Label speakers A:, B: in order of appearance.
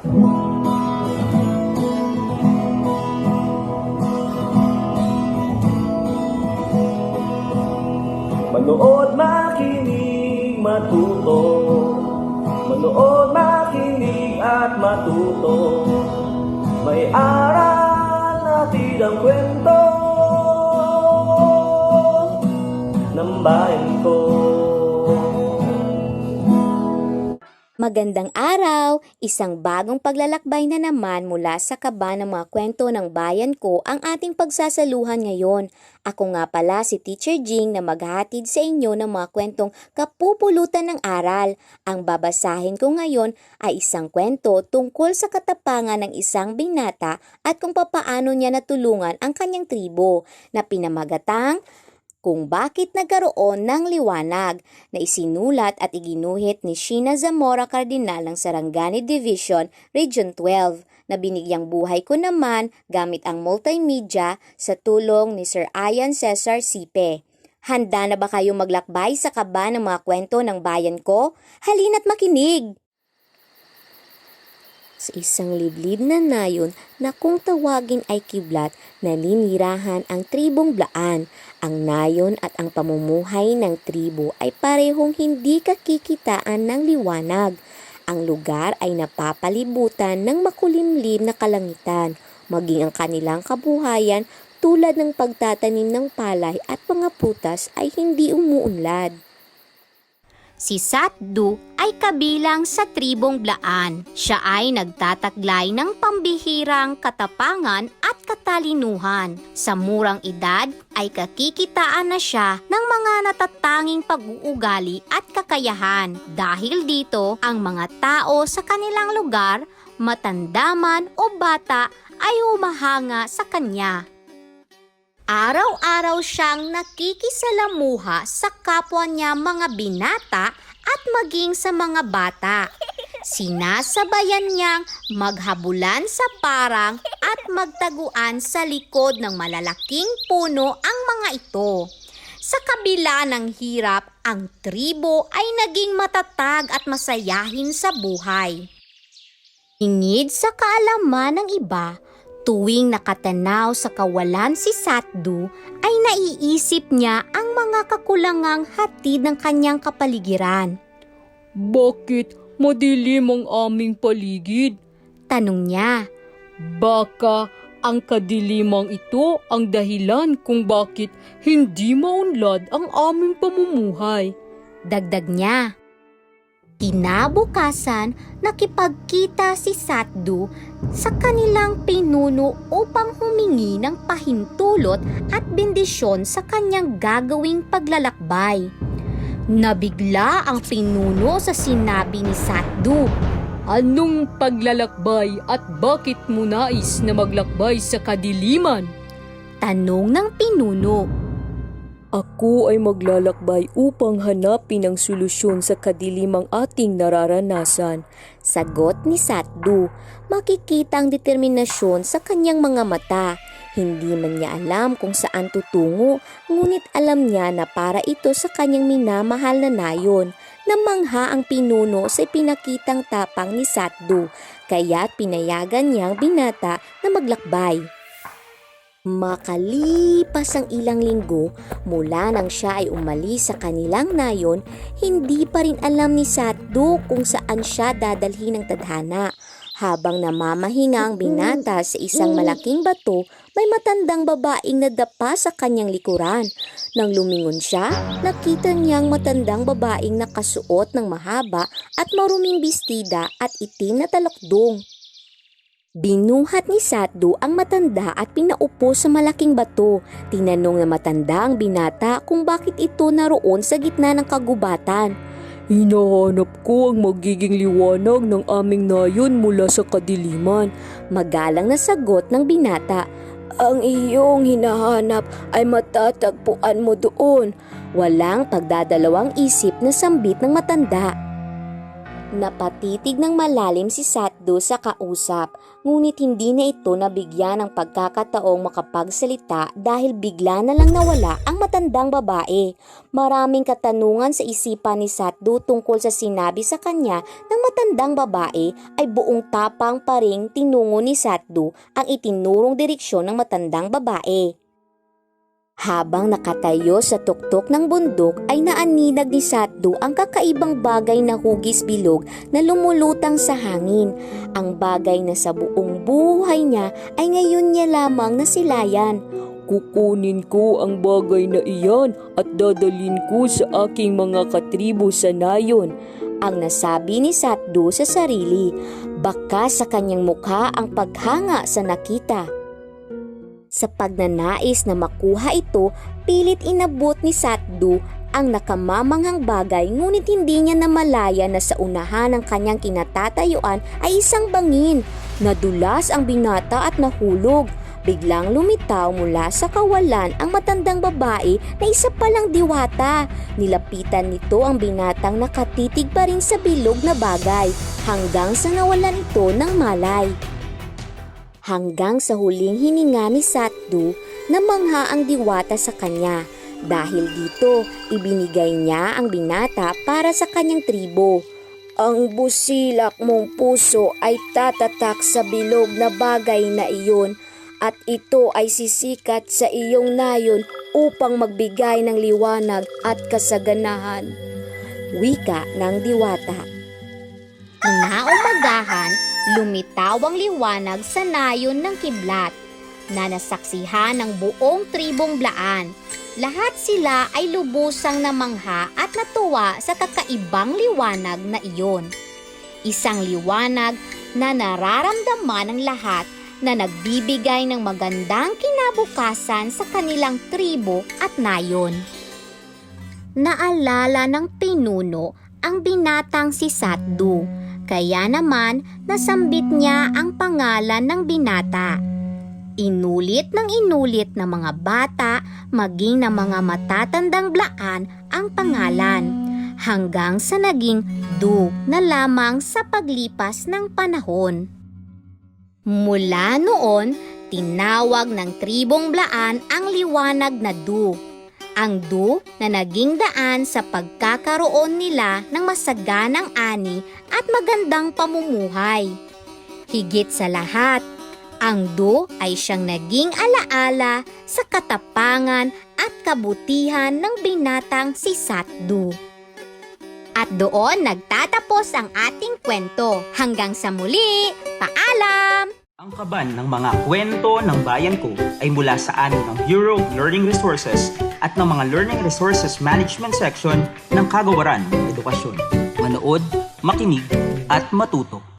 A: Manood, makinig, matuto. Manood, makinig at matuto. May aral natin ang kwento ng bayan ko.
B: Magandang araw! Isang bagong paglalakbay na naman mula sa kaba ng mga kwento ng bayan ko ang ating pagsasaluhan ngayon. Ako nga pala si Teacher Jing na maghahatid sa inyo ng mga kwentong kapupulutan ng aral. Ang babasahin ko ngayon ay isang kwento tungkol sa katapangan ng isang binata at kung papaano niya natulungan ang kanyang tribo na pinamagatang Kung Bakit Nagkaroon ng Liwanag na isinulat at iginuhit ni Sheena Zamora Cardinal ng Sarangani Division, Region 12 na binigyang buhay ko naman gamit ang multimedia sa tulong ni Sir Ian Cesar Sipe. Handa na ba kayong maglakbay sa kaba ng mga kwento ng bayan ko? Halina't makinig! Sa isang liblib na nayon na kung tawagin ay kiblat, naninirahan ang tribong Blaan. Ang nayon at ang pamumuhay ng tribo ay parehong hindi kakikitaan ng liwanag. Ang lugar ay napapalibutan ng makulimlim na kalangitan, maging ang kanilang kabuhayan tulad ng pagtatanim ng palay at mga putas ay hindi umuunlad.
C: Si Satdu ay kabilang sa tribong Blaan. Siya ay nagtataglay ng pambihirang katapangan at katalinuhan. Sa murang edad ay kakikitaan na siya ng mga natatanging pag-uugali at kakayahan. Dahil dito, ang mga tao sa kanilang lugar, matanda man o bata, ay humahanga sa kanya. Araw-araw siyang nakikisalamuha sa kapwa niya mga binata at maging sa mga bata. Sinasabayan niyang maghabulan sa parang at magtaguan sa likod ng malalaking puno ang mga ito. Sa kabila ng hirap, ang tribo ay naging matatag at masayahin sa buhay. Ingid sa kaalaman ng iba, tuwing nakatanaw sa kawalan si Satdu, ay naiisip niya ang mga kakulangang hatid ng kanyang kapaligiran.
D: Bakit madilim ang aming paligid?
C: Tanong niya.
D: Baka ang kadilimang ito ang dahilan kung bakit hindi maunlad ang aming pamumuhay.
C: Dagdag niya. Kinabukasan, nakipagkita si Satdu sa kanilang pinuno upang humingi ng pahintulot at bendisyon sa kanyang gagawing paglalakbay. Nabigla ang pinuno sa sinabi ni Satdu.
D: Anong paglalakbay at bakit mo nais na maglakbay sa kadiliman?
C: Tanong ng pinuno.
D: Ako ay maglalakbay upang hanapin ang solusyon sa kadilimang ating nararanasan.
B: Sagot ni Satdu, makikita ang determinasyon sa kanyang mga mata. Hindi man niya alam kung saan tutungo, ngunit alam niya na para ito sa kanyang minamahal na nayon. Namangha ang pinuno sa pinakitang tapang ni Satdu, kaya't pinayagan niyang binata na maglakbay. Makalipas ang ilang linggo mula nang siya ay umalis sa kanilang nayon, hindi pa rin alam ni Satdu kung saan siya dadalhin ng tadhana. Habang namamahinga ang binata sa isang malaking bato, may matandang babaeng nadapa sa kanyang likuran. Nang lumingon siya, nakita niyang matandang babaeng nakasuot ng mahaba at maruming bestida at itim na talokdong. Binuhat ni Satdu ang matanda at pinaupo sa malaking bato. Tinanong na matanda ang binata kung bakit ito naroon sa gitna ng kagubatan.
D: Hinahanap ko ang magiging liwanag ng aming nayon mula sa kadiliman.
B: Magalang na sagot ng binata. Ang iyong hinahanap ay matatagpuan mo doon. Walang pagdadalawang isip na sambit ng matanda. Napatitig ng malalim si Satdu sa kausap, ngunit hindi na ito nabigyan ng pagkakataong makapagsalita dahil bigla na lang nawala ang matandang babae. Maraming katanungan sa isipan ni Satdu tungkol sa sinabi sa kanya ng matandang babae ay buong tapang pa ring tinungo ni Satdu ang itinurong direksyon ng matandang babae. Habang nakatayo sa tuktok ng bundok ay naaninag ni Satdu ang kakaibang bagay na hugis bilog na lumulutang sa hangin. Ang bagay na sa buong buhay niya ay ngayon niya lamang nasilayan.
D: Kukunin ko ang bagay na iyan at dadalhin ko sa aking mga katribo sa nayon.
B: Ang nasabi ni Satdu sa sarili, baka sa kanyang mukha ang paghanga sa nakita. Sa pagnanais na makuha ito, pilit inabot ni Satdu ang nakamamanghang bagay ngunit hindi niya namalaya na sa unahan ng kanyang kinatatayuan ay isang bangin. Nadulas ang binata at nahulog. Biglang lumitaw mula sa kawalan ang matandang babae na isa palang diwata. Nilapitan nito ang binatang nakatitig pa rin sa bilog na bagay hanggang sa nawalan ito ng malay. Hanggang sa huling hininga ni Satdu, namangha ang diwata sa kanya. Dahil dito, ibinigay niya ang binata para sa kanyang tribo. Ang busilak mong puso ay tatatak sa bilog na bagay na iyon at ito ay sisikat sa iyong nayon upang magbigay ng liwanag at kasaganahan. Wika ng diwata.
C: Kinaumagahan, lumitaw ang liwanag sa nayon ng kiblat na nasaksihan ng buong tribong Blaan. Lahat sila ay lubusang namangha at natuwa sa kakaibang liwanag na iyon. Isang liwanag na nararamdaman ng lahat na nagbibigay ng magandang kinabukasan sa kanilang tribo at nayon. Naalala ng pinuno ang binatang si Satdu, kaya naman nasambit niya ang pangalan ng binata. Inulit ng inulit ng mga bata maging ng mga matatandang Blaan ang pangalan hanggang sa naging Du na lamang sa paglipas ng panahon. Mula noon, tinawag ng tribong Blaan ang liwanag na Du. Ang Du na naging daan sa pagkakaroon nila ng masaganang ani at magandang pamumuhay. Higit sa lahat, ang Du ay siyang naging alaala sa katapangan at kabutihan ng binatang si Satdu. At doon nagtatapos ang ating kwento. Hanggang sa muli, paalam!
E: Ang kaban ng mga kwento ng bayan ko ay mula sa amin ng Bureau of Learning Resources at ng mga Learning Resources Management Section ng Kagawaran ng Edukasyon. Manood, makinig at matuto.